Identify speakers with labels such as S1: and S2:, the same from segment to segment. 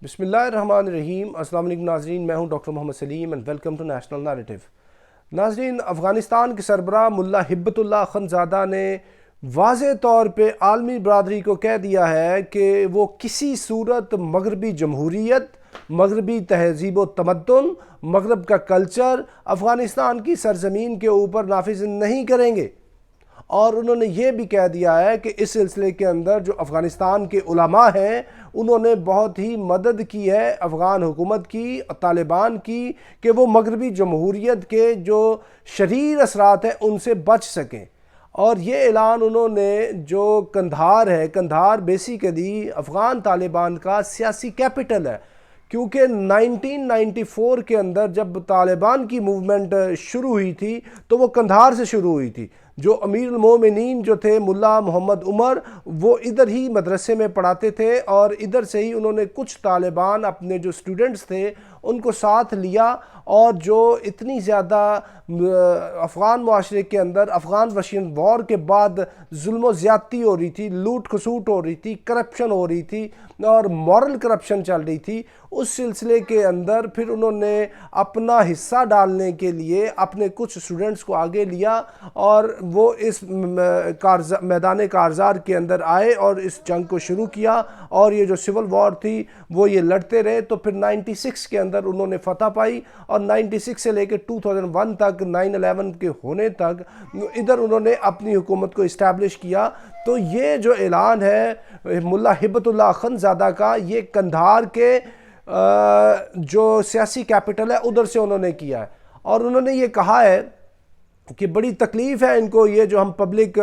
S1: بسم اللہ الرحمن الرحیم۔ السلام علیکم ناظرین، میں ہوں doctor Muhammad Salim and welcome to national narrative. ناظرین، افغانستان کے سربراہ ملا ہبت اللہ اخندزادہ نے واضح طور پہ عالمی برادری کو کہہ دیا ہے کہ وہ کسی صورت مغربی جمہوریت، مغربی تہذیب و تمدن، مغرب کا کلچر افغانستان کی سرزمین کے اوپر نافذ نہیں کریں گے۔ اور انہوں نے یہ بھی کہہ دیا ہے کہ اس سلسلے کے اندر جو افغانستان کے علماء ہیں انہوں نے بہت ہی مدد کی ہے افغان حکومت کی، طالبان کی، کہ وہ مغربی جمہوریت کے جو شریر اثرات ہیں ان سے بچ سکیں۔ اور یہ اعلان انہوں نے جو قندھار ہے، قندھار بیسیکلی افغان طالبان کا سیاسی کیپٹل ہے، کیونکہ 1994 کے اندر جب طالبان کی موومنٹ شروع ہوئی تھی تو وہ قندھار سے شروع ہوئی تھی۔ جو امیر المومنین جو تھے ملا محمد عمر، وہ ادھر ہی مدرسے میں پڑھاتے تھے اور ادھر سے ہی انہوں نے کچھ طالبان اپنے جو سٹوڈنٹس تھے ان کو ساتھ لیا، اور جو اتنی زیادہ افغان معاشرے کے اندر افغان ورشین وار کے بعد ظلم و زیادتی ہو رہی تھی، لوٹ کھسوٹ ہو رہی تھی، کرپشن ہو رہی تھی اور مورل کرپشن چل رہی تھی، اس سلسلے کے اندر پھر انہوں نے اپنا حصہ ڈالنے کے لیے اپنے کچھ سٹوڈنٹس کو آگے لیا اور وہ اس میدان کارزار کے اندر آئے اور اس جنگ کو شروع کیا، اور یہ جو سول وار تھی وہ یہ لڑتے رہے۔ تو پھر 96 کے اندر انہوں نے فتح پائی، اور 96 سے لے کے 2001 تک، 9/11 کے ہونے تک ادھر انہوں نے اپنی حکومت کو اسٹیبلش کیا۔ تو یہ جو اعلان ہے ملا ہبت اللہ اخندزادہ کا، یہ قندھار کے جو سیاسی کیپٹل ہے ادھر سے انہوں نے کیا ہے، اور انہوں نے یہ کہا ہے کہ بڑی تکلیف ہے ان کو، یہ جو ہم پبلک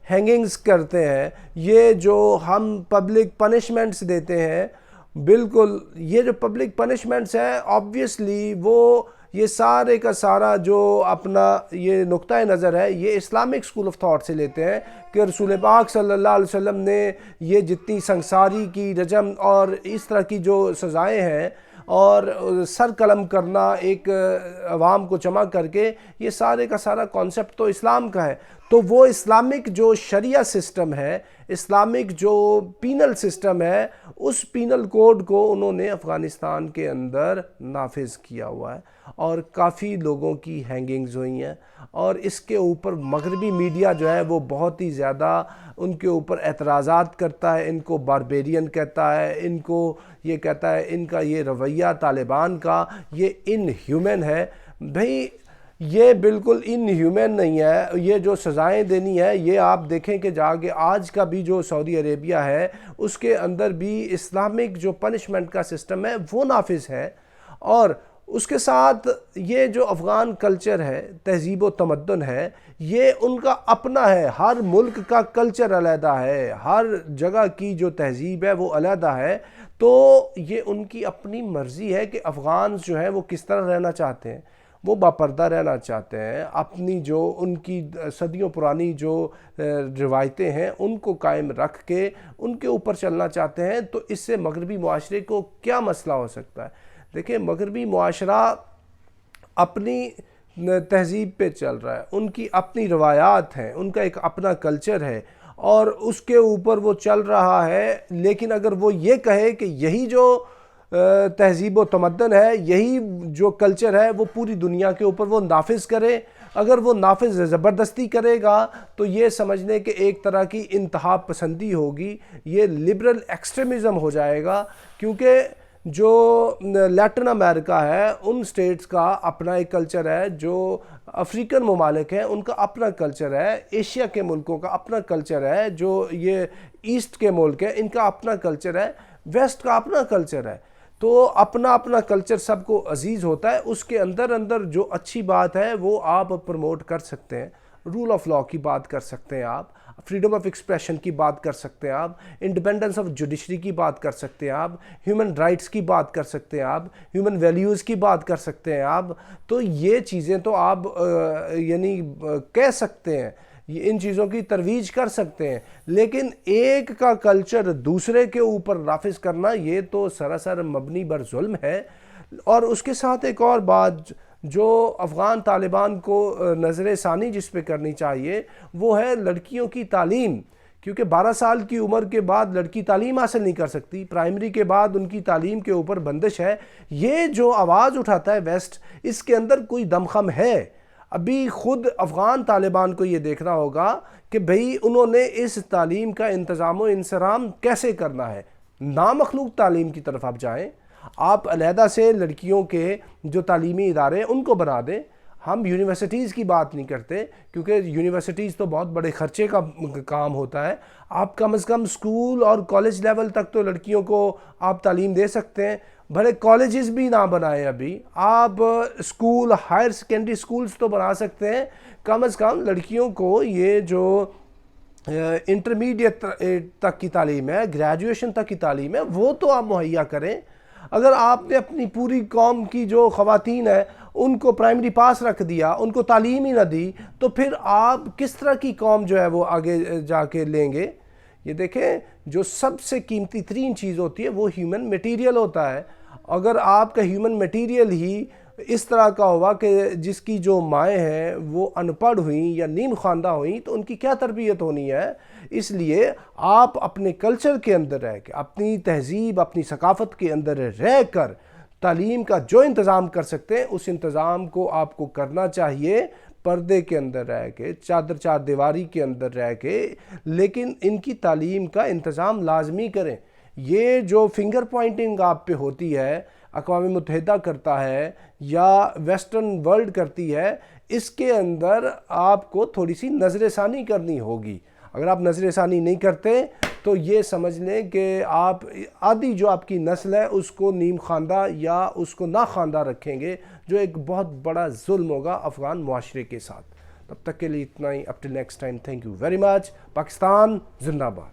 S1: ہینگنگز کرتے ہیں، یہ جو ہم پبلک پنشمنٹس دیتے ہیں، بالکل یہ جو پبلک پنشمنٹس ہیں آبویسلی وہ یہ سارے کا سارا جو اپنا یہ نقطہ نظر ہے یہ اسلامک سکول آف تھاٹ سے لیتے ہیں کہ رسول پاک صلی اللہ علیہ وسلم نے یہ جتنی سنساری کی، رجم اور اس طرح کی جو سزائیں ہیں اور سر قلم کرنا ایک عوام کو جمع کر کے، یہ سارے کا سارا کانسیپٹ تو اسلام کا ہے۔ تو وہ اسلامک جو شریعہ سسٹم ہے، اسلامک جو پینل سسٹم ہے، اس پینل کوڈ کو انہوں نے افغانستان کے اندر نافذ کیا ہوا ہے، اور کافی لوگوں کی ہینگنگز ہوئی ہیں، اور اس کے اوپر مغربی میڈیا جو ہے وہ بہت ہی زیادہ ان کے اوپر اعتراضات کرتا ہے، ان کو باربیرین کہتا ہے، ان کو یہ کہتا ہے ان کا یہ رویہ طالبان کا یہ ان ہیومن ہے۔ بھئی یہ بالکل ان ہیومن نہیں ہے، یہ جو سزائیں دینی ہے یہ آپ دیکھیں کہ جا کے آج کا بھی جو سعودی عربیہ ہے اس کے اندر بھی اسلامک جو پنشمنٹ کا سسٹم ہے وہ نافذ ہے، اور اس کے ساتھ یہ جو افغان کلچر ہے، تہذیب و تمدن ہے، یہ ان کا اپنا ہے، ہر ملک کا کلچر علیحدہ ہے، ہر جگہ کی جو تہذیب ہے وہ علیحدہ ہے۔ تو یہ ان کی اپنی مرضی ہے کہ افغانز جو ہیں وہ کس طرح رہنا چاہتے ہیں، وہ باپردہ رہنا چاہتے ہیں، اپنی جو ان کی صدیوں پرانی جو روایتیں ہیں ان کو قائم رکھ کے ان کے اوپر چلنا چاہتے ہیں۔ تو اس سے مغربی معاشرے کو کیا مسئلہ ہو سکتا ہے؟ دیکھیں، مغربی معاشرہ اپنی تہذیب پہ چل رہا ہے، ان کی اپنی روایات ہیں، ان کا ایک اپنا کلچر ہے، اور اس کے اوپر وہ چل رہا ہے۔ لیکن اگر وہ یہ کہے کہ یہی جو تہذیب و تمدن ہے، یہی جو کلچر ہے وہ پوری دنیا کے اوپر وہ نافذ کرے، اگر وہ نافذ زبردستی کرے گا تو یہ سمجھنے کہ ایک طرح کی انتہا پسندی ہوگی، یہ لبرل ایکسٹریمزم ہو جائے گا، کیونکہ جو لیٹن امریکہ ہے ان سٹیٹس کا اپنا ایک کلچر ہے، جو افریقن ممالک ہیں ان کا اپنا کلچر ہے، ایشیا کے ملکوں کا اپنا کلچر ہے، جو یہ ایسٹ کے ملک ہیں ان کا اپنا کلچر ہے، ویسٹ کا اپنا کلچر ہے۔ تو اپنا اپنا کلچر سب کو عزیز ہوتا ہے، اس کے اندر اندر جو اچھی بات ہے وہ آپ پروموٹ کر سکتے ہیں، رول آف لاء کی بات کر سکتے ہیں آپ، فریڈم آف ایکسپریشن کی بات کر سکتے ہیں آپ، انڈیپینڈنس آف جوڈیشری کی بات کر سکتے ہیں آپ، ہیومن رائٹس کی بات کر سکتے ہیں آپ، ہیومن ویلیوز کی بات کر سکتے ہیں آپ۔ تو یہ چیزیں تو آپ یعنی کہہ سکتے ہیں، ان چیزوں کی ترویج کر سکتے ہیں، لیکن ایک کا کلچر دوسرے کے اوپر نافذ کرنا یہ تو سراسر مبنی بر ظلم ہے۔ اور اس کے ساتھ ایک اور بات جو افغان طالبان کو نظر ثانی جس پہ کرنی چاہیے وہ ہے لڑکیوں کی تعلیم، کیونکہ 12 سال کی عمر کے بعد لڑکی تعلیم حاصل نہیں کر سکتی، پرائمری کے بعد ان کی تعلیم کے اوپر بندش ہے۔ یہ جو آواز اٹھاتا ہے ویسٹ، اس کے اندر کوئی دمخم ہے۔ ابھی خود افغان طالبان کو یہ دیکھنا ہوگا کہ بھئی انہوں نے اس تعلیم کا انتظام و انصرام کیسے کرنا ہے۔ نامخلوق تعلیم کی طرف آپ جائیں، آپ علیحدہ سے لڑکیوں کے جو تعلیمی ادارے ہیں ان کو بنا دیں۔ ہم یونیورسٹیز کی بات نہیں کرتے کیونکہ یونیورسٹیز تو بہت بڑے خرچے کا کام ہوتا ہے۔ آپ کم از کم سکول اور کالج لیول تک تو لڑکیوں کو آپ تعلیم دے سکتے ہیں۔ بڑے کالجز بھی نہ بنائیں، ابھی آپ سکول، ہائر سیکنڈری سکولز تو بنا سکتے ہیں۔ کم از کم لڑکیوں کو یہ جو انٹرمیڈیٹ تک کی تعلیم ہے، گریجویشن تک کی تعلیم ہے، وہ تو آپ مہیا کریں۔ اگر آپ نے اپنی پوری قوم کی جو خواتین ہیں ان کو پرائمری پاس رکھ دیا، ان کو تعلیم ہی نہ دی، تو پھر آپ کس طرح کی قوم جو ہے وہ آگے جا کے لیں گے؟ یہ دیکھیں، جو سب سے قیمتی ترین چیز ہوتی ہے وہ ہیومن میٹیریل ہوتا ہے۔ اگر آپ کا ہیومن میٹیریل ہی اس طرح کا ہوا کہ جس کی جو مائیں ہیں وہ ان پڑھ ہوئیں یا نیم خواندہ ہوئیں، تو ان کی کیا تربیت ہونی ہے؟ اس لیے آپ اپنے کلچر کے اندر رہ کے، اپنی تہذیب، اپنی ثقافت کے اندر رہ کر تعلیم کا جو انتظام کر سکتے ہیں اس انتظام کو آپ کو کرنا چاہیے، پردے کے اندر رہ کے، چار دیواری کے اندر رہ کے، لیکن ان کی تعلیم کا انتظام لازمی کریں۔ یہ جو فنگر پوائنٹنگ آپ پہ ہوتی ہے، اقوام متحدہ کرتا ہے یا ویسٹرن ورلڈ کرتی ہے، اس کے اندر آپ کو تھوڑی سی نظر ثانی کرنی ہوگی۔ اگر آپ نظر ثانی نہیں کرتے تو یہ سمجھ لیں کہ آپ آدھی جو آپ کی نسل ہے اس کو نیم خواندہ یا اس کو نا خواندہ رکھیں گے، جو ایک بہت بڑا ظلم ہوگا افغان معاشرے کے ساتھ۔ تب تک کے لیے اتنا ہی، up till next time, thank you very much. Pakistan زندہ باد۔